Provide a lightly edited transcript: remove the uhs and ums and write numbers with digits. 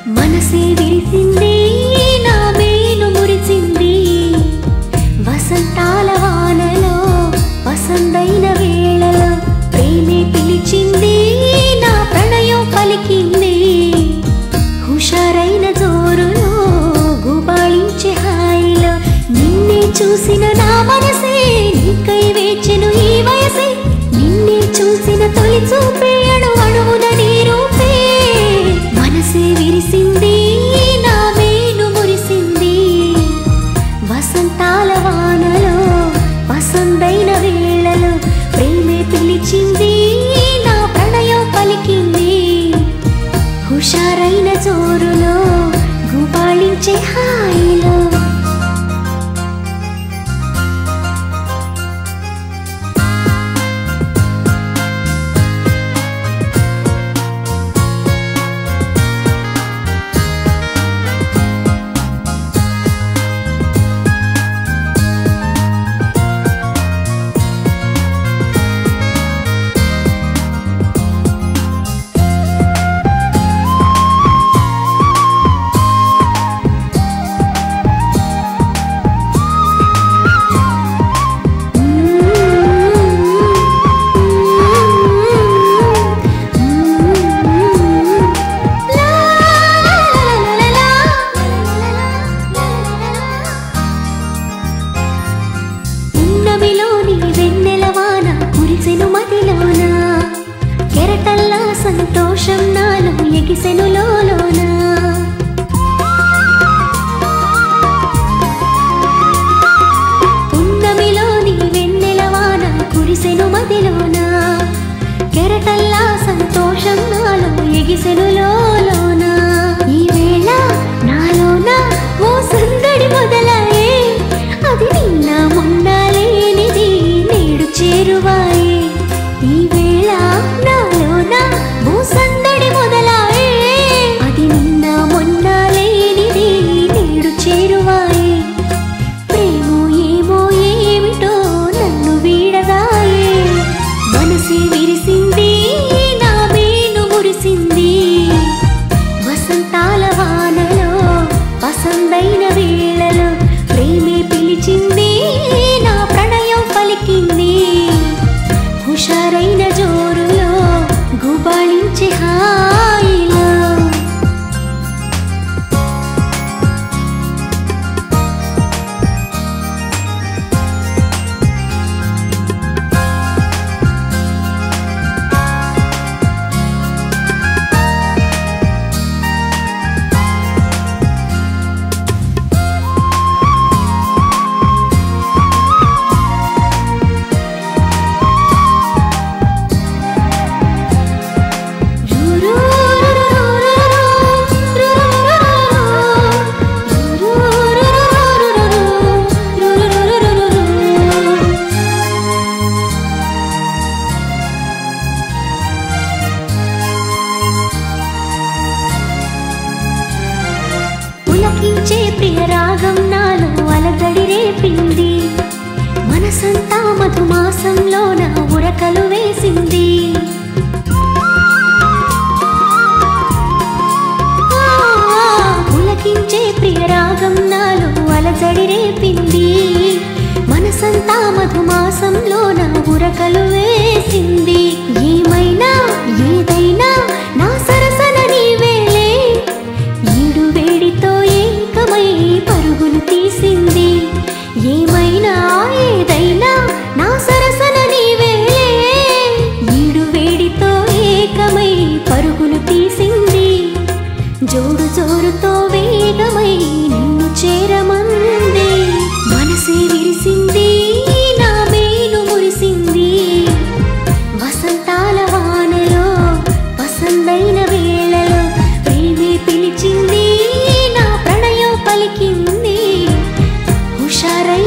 మనసే విరిసింది నా మేను మురిసింది వసంతాల వానలో వసంతైన వేళలో ప్రేమే పిలిచింది నా ప్రణయం పలికింది హుషారైన జోరులో గుబాళించే హాయిలో నిన్నే చూసిన నా మనసే నీకై వేచెను ఈ వయసే నిన్నే చూసిన తొలి చూపే అణువణువున నీ రూపే మనసే విరిసింది నా మేను మురిసింది వసంతాల వానలో వసంతైన వేళలో ప్రేమే పిలిచింది నా ప్రణయం పలికింది హుషారైన జోరులో గుబాళించే హాయిలో సంతోషం నాలో ఎగిసెను లోలోన పున్నమిలోని వెన్నెలవాన కురిసెను మదిలోన కెరటల్లా సంతోషం నాలో ఎగిసెను లోలోన ఈ వేళ నాలోన ఓ సందడి మొదలాయే అది నిన్న మొన్న లేనిది నేడు చేరువాయే ఈ వేళ నాలోన ఓ సందడి మొదలాయే అది నిన్న మొన్న లేనిది నేడు చేరువాయే ప్రేమో ఏమో ఏమిటో నన్ను వీడదాయే మనసే విరిసింది నా మేను మురిసింది వసంతాల వానలో వసంతైన వేళలో ప్రేమే పిలిచింది నా ప్రణయం పలికింది హుషారైన జోరులో గుబాళించే హాయిలో పులకించే ప్రియ రాగం నాలో అలజడి రేపింది మనసంతా మధుమాసంలో నా ఉరకలు వేసింది పులకించే ప్రియ రాగం నాలో అలజడి రేపింది మనసంతా మధుమాసంలో నా ఉరకలు వేసింది